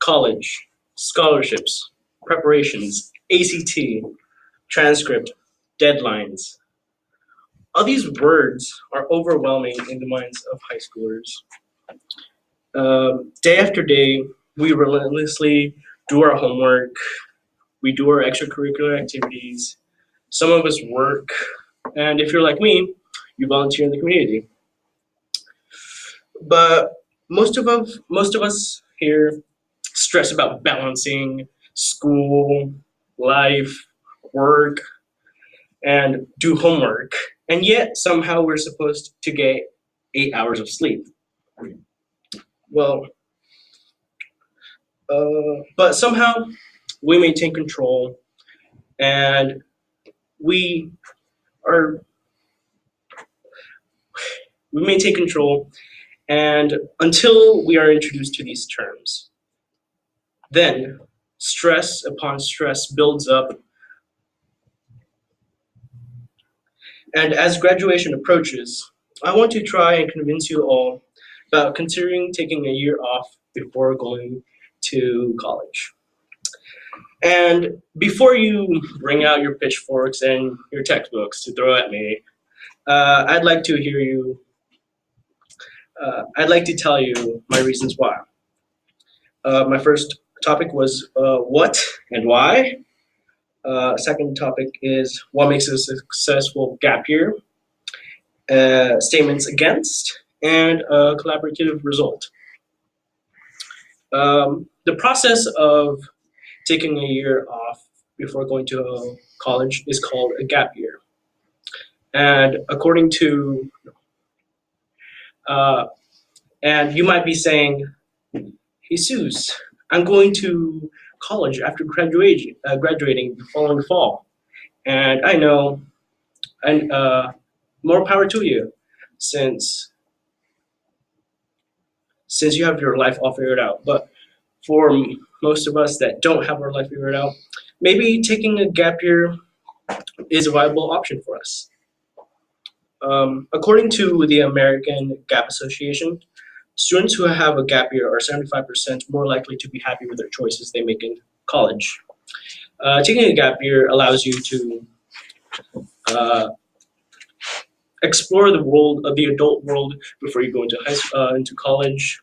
college, scholarships, preparations, ACT, transcript, deadlines. All these words are overwhelming in the minds of high schoolers. Day after day, we relentlessly do our homework, we do our extracurricular activities, some of us work, and if you're like me, you volunteer in the community. But most of us here stress about balancing school, life, work, and do homework, and yet somehow we're supposed to get 8 hours of sleep. Well, but somehow we maintain control, and we are we maintain control, and until we are introduced to these terms, then stress upon stress builds up, and as graduation approaches, I want to try and convince you all about considering taking a year off before going to college. And before you bring out your pitchforks and your textbooks to throw at me, I'd like to hear you. I'd like to tell you my reasons why. My first topic was what and why. Second topic is what makes a successful gap year. Statements against, and a collaborative result. The process of taking a year off before going to college is called a gap year. And according to, uh, and you might be saying, Jesus, I'm going to college after graduating the following fall. And I know, and more power to you, since you have your life all figured out. But for most of us that don't have our life figured out, maybe taking a gap year is a viable option for us. According to the American Gap Association, students who have a gap year are 75% more likely to be happy with their choices they make in college. Taking a gap year allows you to uh, explore the world of the adult world before you go into college.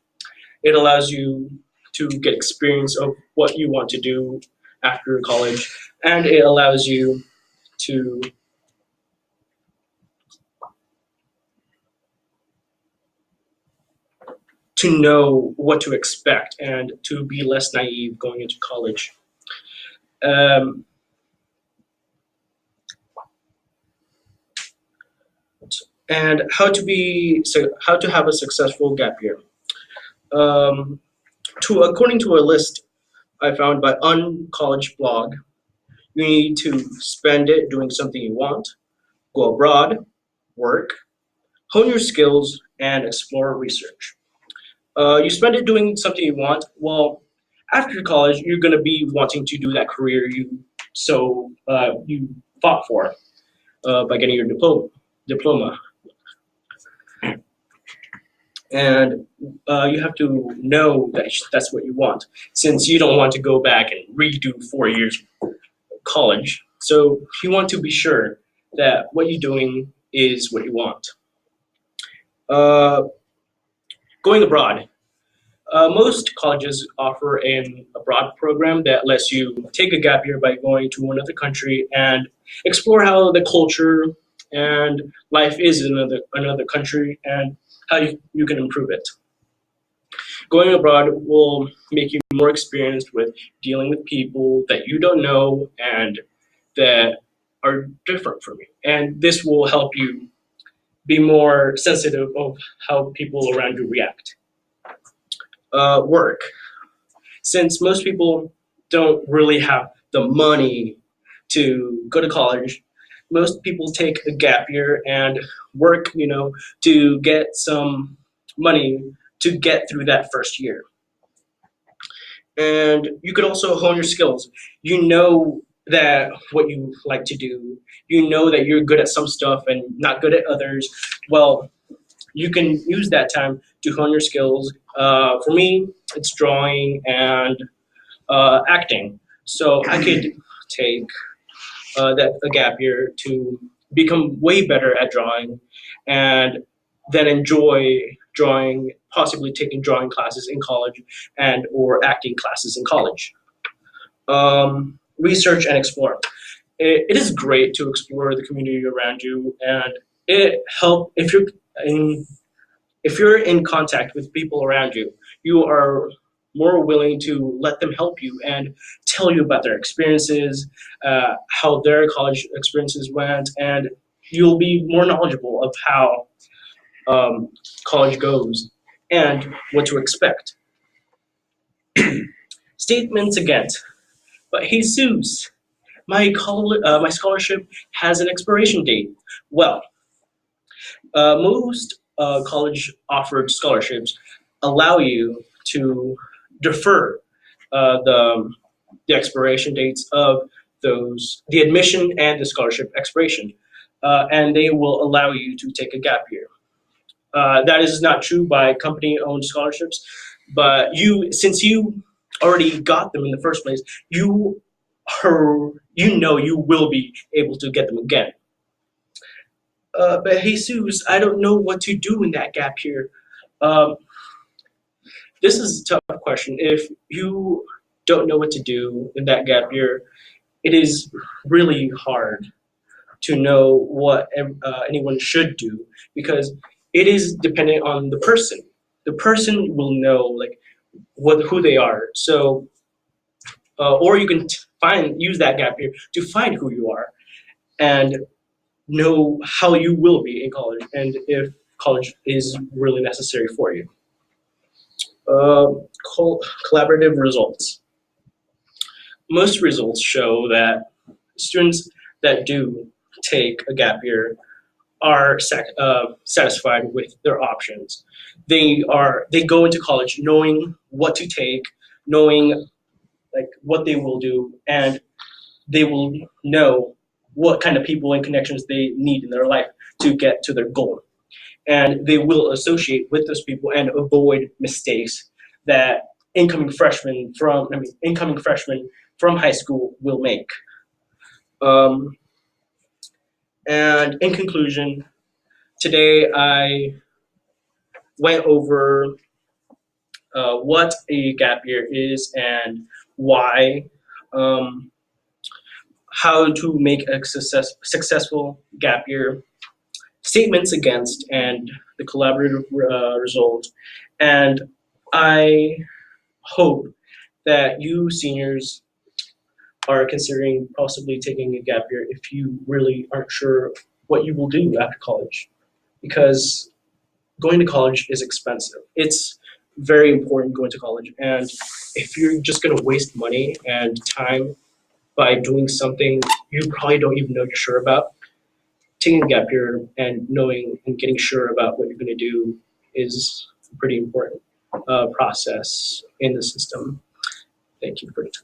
It allows you to get experience of what you want to do after college, and it allows you to know what to expect and to be less naive going into college. Um, and how to have a successful gap year. Um, According to a list I found by Uncollege blog, you need to spend it doing something you want, go abroad, work, hone your skills, and explore research. You spend it doing something you want. Well, after college, you're going to be wanting to do that career you fought for by getting your diploma. And you have to know that that's what you want, since you don't want to go back and redo 4 years of college. So you want to be sure that what you're doing is what you want. Uh, Going abroad. Most colleges offer an abroad program that lets you take a gap year by going to another country and explore how the culture and life is in another country, and how you can improve it. Going abroad will make you more experienced with dealing with people that you don't know and that are different from you. And this will help you be more sensitive of how people around you react. Work. Since most people don't really have the money to go to college, most people take a gap year and work, to get some money to get through that first year. And you could also hone your skills. You know that what you like to do, you know that you're good at some stuff and not good at others. Well, you can use that time to hone your skills, For me, it's drawing and acting. So I could take a gap year to become way better at drawing, and then enjoy drawing, possibly taking drawing classes in college and or acting classes in college. Research and explore. It is great to explore the community around you, and it help in if you're in contact with people around you, you are more willing to let them help you and tell you about their experiences, how their college experiences went, and you'll be more knowledgeable of how um, college goes and what to expect. Statements against, but Jesus, my scholarship has an expiration date. Well, most college offered scholarships allow you to defer the expiration dates of the admission and the scholarship expiration, and they will allow you to take a gap year. That is not true by company-owned scholarships, but since you already got them in the first place, you know you will be able to get them again. But Jesus, I don't know what to do in that gap year. Um, this is a tough question. If you don't know what to do in that gap year, it is really hard to know what anyone should do because it is dependent on the person. The person will know like who they are. So, or you can use that gap year to find who you are and know how you will be in college and if college is really necessary for you. Uh, Collaborative results. Most results show that students that do take a gap year are satisfied with their options. They go into college knowing what to take, knowing like what they will do, and they will know what kind of people and connections they need in their life to get to their goal. And they will associate with those people and avoid mistakes that incoming freshmen from high school will make. Um, and in conclusion, today I went over what a gap year is and why, um, how to make a successful gap year, statements against, and the collaborative result. And I hope that you seniors are considering possibly taking a gap year if you really aren't sure what you will do after college. Because going to college is expensive. It's very important going to college. And if you're just going to waste money and time by doing something you probably don't even know you're sure about, taking a gap year and knowing and getting sure about what you're going to do is a pretty important process in the system. Thank you for your time.